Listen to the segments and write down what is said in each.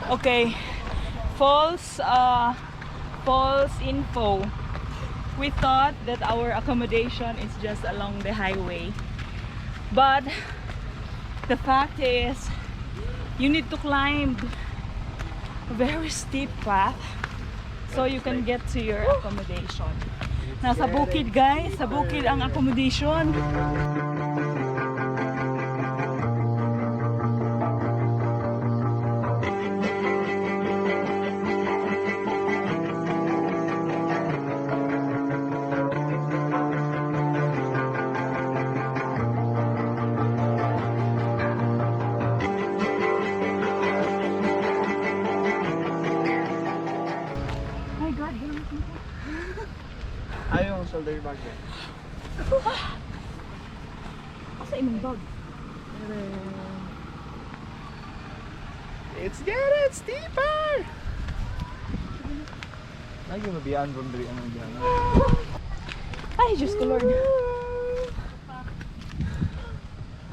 Okay, false info. We thought that our accommodation is just along the highway, but the fact is you need to climb a very steep path so you can get to your accommodation. Nasa bukid guys, sa bukid ang accommodation. Ayaw yung shoulder bag yan. Asa imong bag? It's getting steeper! Lagi mabiyaan from diri ang diyan. Ay, Diyos ko Lord.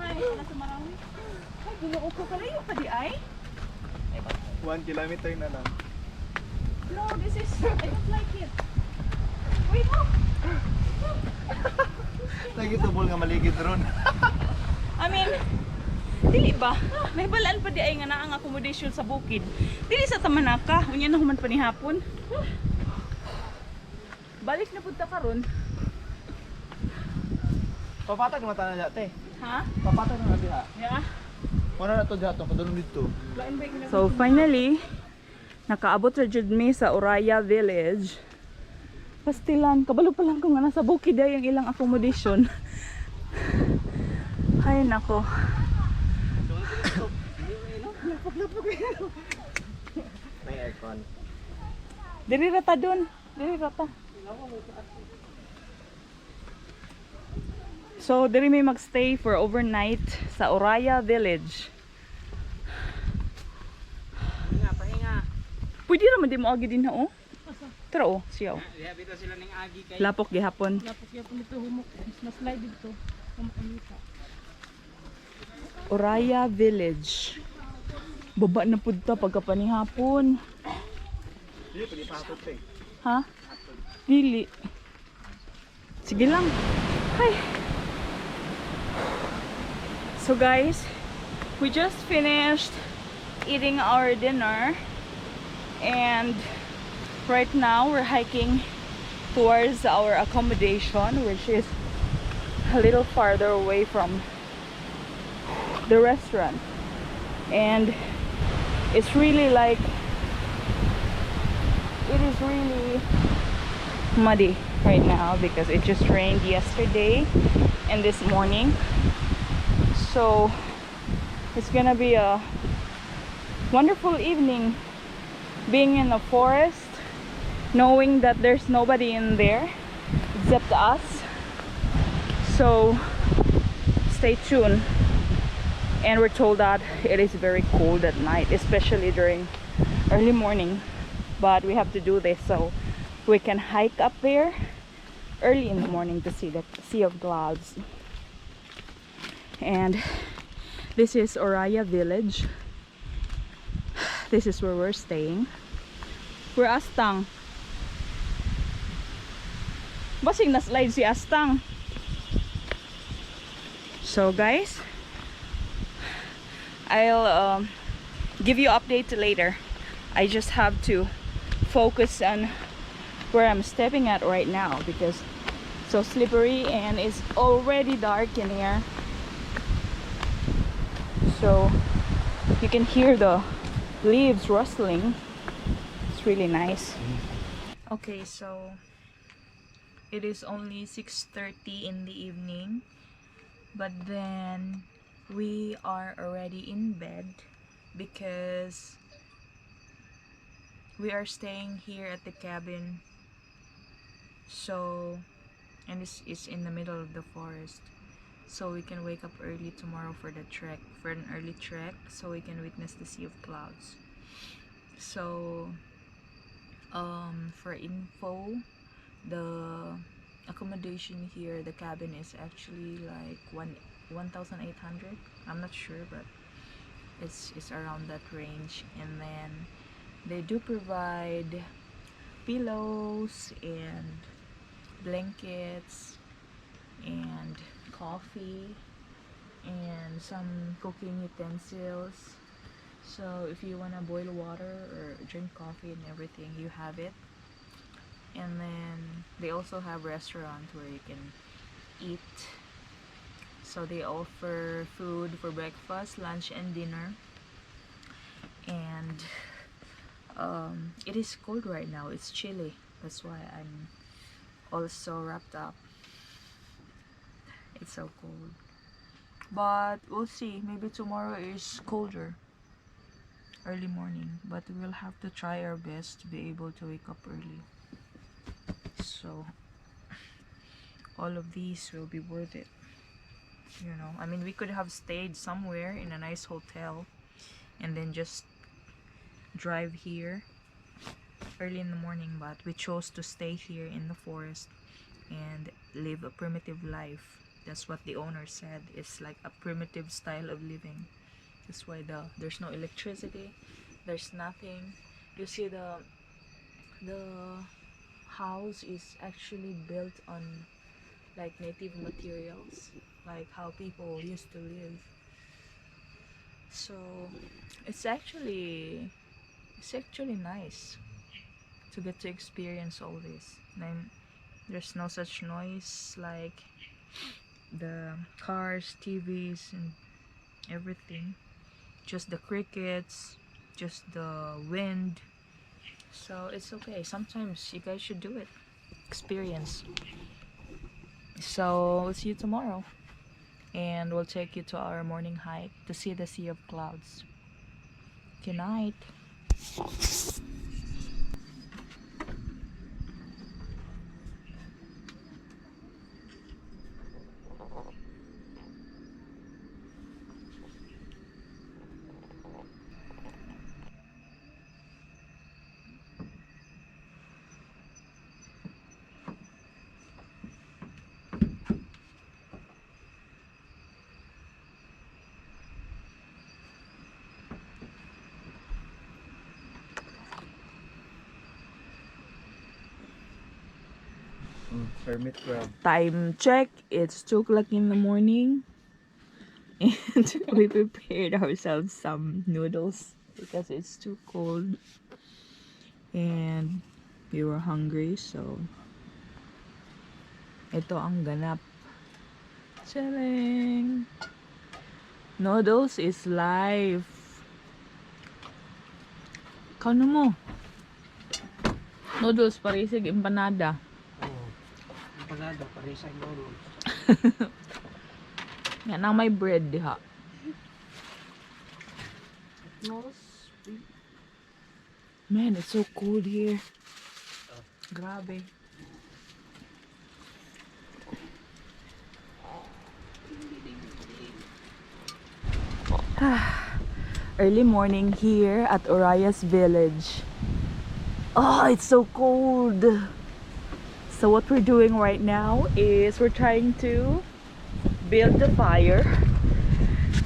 Ay, wala sa Marawi. Ay, ginoo ko kalayo pa di ay. 1 kilometer na lang. No, this is, I don't like it. Wait, no. Lagi tubol nga maligid ron. I mean, dili ba? May balaan pa di ay nga na ang accommodation sa bukid. Dili sa Tamanaka, unya na human pa ni hapon. Balik na punta karon. Papatag naman tayo na dati. Ha? Papatag naman diha. Yeah. Muna na to dito, padulong dito. So finally, nakaabot ra jud mi sa Uraya village. Pastilan, kabalo pa lang ko nga nasa bukid ay ang ilang accommodation. Ay nako. May aircon. Diri rata dun. Diri rata. So, diri may magstay for overnight sa Uraya village. Pahinga. Pwede naman di mo agi din na oh. Tara oh, siyaw. Dihabita sila ng agi kay. Lapok gihapon. Lapok yapon dito humok. Mas slide dito. Humok. Uraya village. Baba na pud ta pagkapanihapon. Dili pwede pahatod pa eh. Ha? Dili. Sige lang. Hi. So guys, we just finished eating our dinner and right now we're hiking towards our accommodation, which is a little farther away from the restaurant. And it's really like, it is really muddy right now because it just rained yesterday and this morning. So it's gonna be a wonderful evening being in the forest, knowing that there's nobody in there except us. So stay tuned. And we're told that it is very cold at night, especially during early morning, but we have to do this so we can hike up there early in the morning to see the sea of clouds. And this is Uraya village. This is where we're staying. We're Astang. Basing na slide si Astang. So guys, I'll give you update later. I just have to focus on where I'm stepping at right now because it's so slippery and it's already dark in here. So you can hear the leaves rustling. It's really nice. Okay, so it is only 6:30 in the evening, but then we are already in bed because we are staying here at the cabin. So, and this is in the middle of the forest, so we can wake up early tomorrow for the trek, for an early trek, so we can witness the sea of clouds. So for info, the accommodation here, the cabin is actually like 1,800. I'm not sure, but It's around that range. And then they do provide pillows and blankets and coffee and some cooking utensils. So if you want to boil water or drink coffee and everything, you have it. And then they also have restaurants where you can eat. So they offer food for breakfast, lunch, and dinner. And it is cold right now. It's chilly. That's why I'm also wrapped up. It's so cold. But we'll see. Maybe tomorrow is colder. Early morning. But we'll have to try our best to be able to wake up early. So all of these will be worth it. You know, I mean, we could have stayed somewhere in a nice hotel and then just drive here early in the morning, but we chose to stay here in the forest and live a primitive life. That's what the owner said. It's like a primitive style of living. That's why there's no electricity, there's nothing. You see the house is actually built on like native materials, like how people used to live. So it's actually nice to get to experience all this. And there's no such noise like the cars, TVs, and everything. Just the crickets, just the wind. So it's okay. Sometimes you guys should do it. Experience. So we'll see you tomorrow. And we'll take you to our morning hike to see the sea of clouds. Good night. Permit grab. Time check. It's 2 o'clock in the morning. And we prepared ourselves some noodles because it's too cold. And we were hungry, so ito ang ganap. Chilling. Noodles is life. Kano mo? Noodles parisig empanada. Oh. Empanada, parisay noodles. Yan ang may bread diha. Man, it's so cold here. Grabe. Early morning here at Urayas village. Oh, it's so cold. So what we're doing right now is we're trying to build the fire.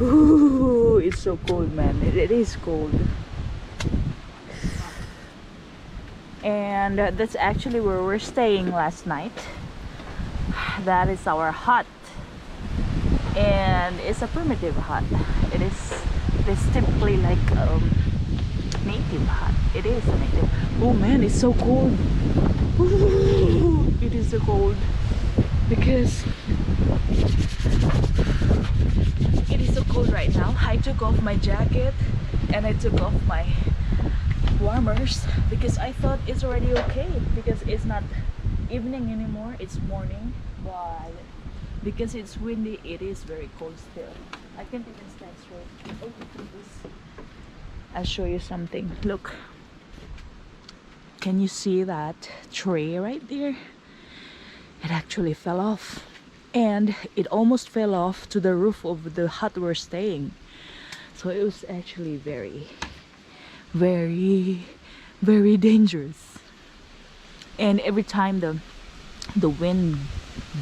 Ooh, it's so cold, man. It is cold. And that's actually where we're staying last night. That is our hut. And it's a primitive hut. It is typically like native hut. It is a native. Oh man, it's so cold. Ooh, it is so cold because it is so cold right now. I took off my jacket and I took off my warmers because I thought it's already okay because it's not evening anymore, it's morning. But because it's windy, it is very cold still. I can't even stand straight. Oh, I'll show you something. Look, can you see that tree right there? It actually fell off, and it almost fell off to the roof of the hut we're staying. So it was actually very, very, very dangerous. And every time the wind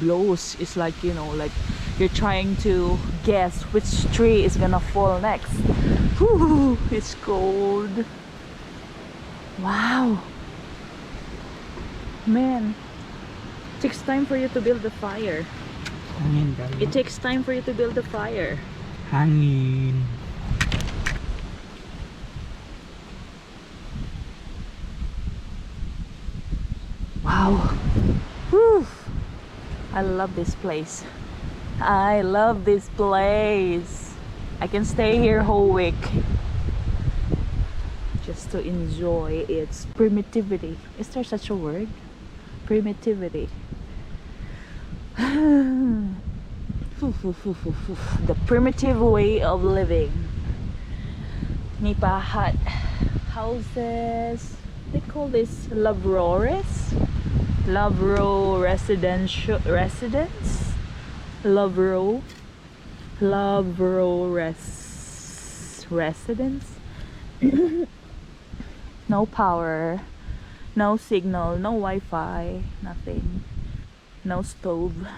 blows, it's like, you know, like you're trying to guess which tree is gonna fall next. Whew, it's cold. Wow. Man, it takes time for you to build a fire. Hangin kayo. It takes time for you to build a fire. Hangin. Wow. Whew. I love this place. I love this place. I can stay here whole week just to enjoy its primitivity. Is there such a word? Primitivity. The primitive way of living. Nipa hut houses. They call this Lavrores. Lavro residential residence. Lavro residence. No power, no signal, no Wi-Fi, nothing, no stove.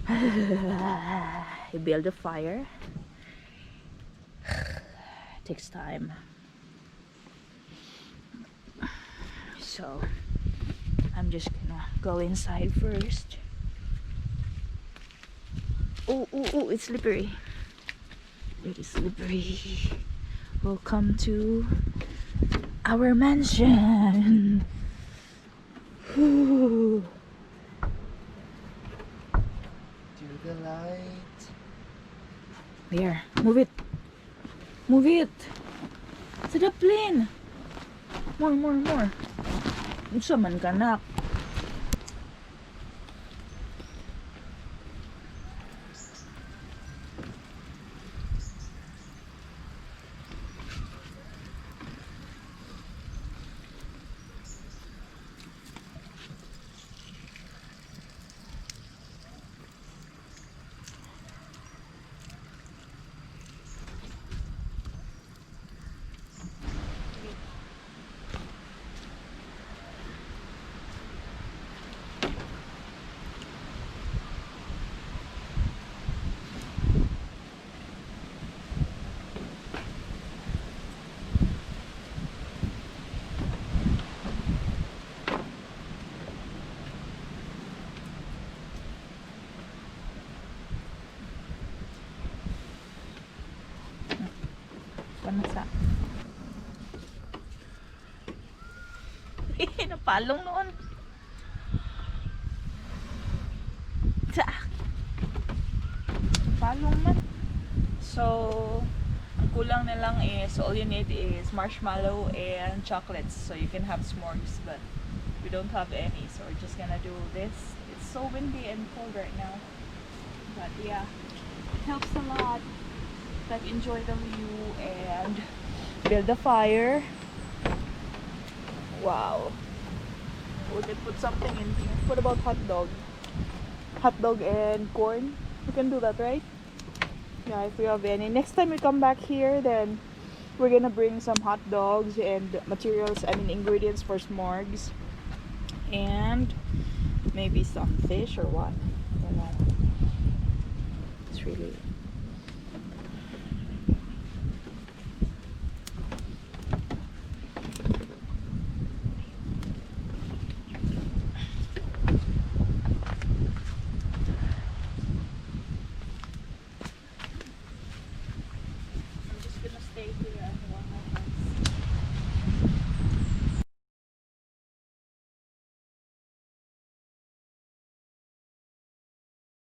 You build a fire. Takes time. So I'm just gonna go inside first. Oh, it's slippery. It is slippery. Welcome to our mansion. Whew. To the light. There, move it. Move it. Sa the plane. More. Unsa man kanak? Panasa. Napalong noon. Sa. Palong man. So, ang kulang na lang is, all you need is marshmallow and chocolates. So you can have s'mores, but we don't have any. So we're just gonna do this. It's so windy and cold right now. But yeah, it helps a lot. Like enjoy the view and build a fire. Wow. We can put something in here. What about hot dog? Hot dog and corn? We can do that, right? Yeah, if we have any. Next time we come back here, then we're gonna bring some hot dogs and materials, ingredients for s'mores. And maybe some fish or what. I don't know. It's really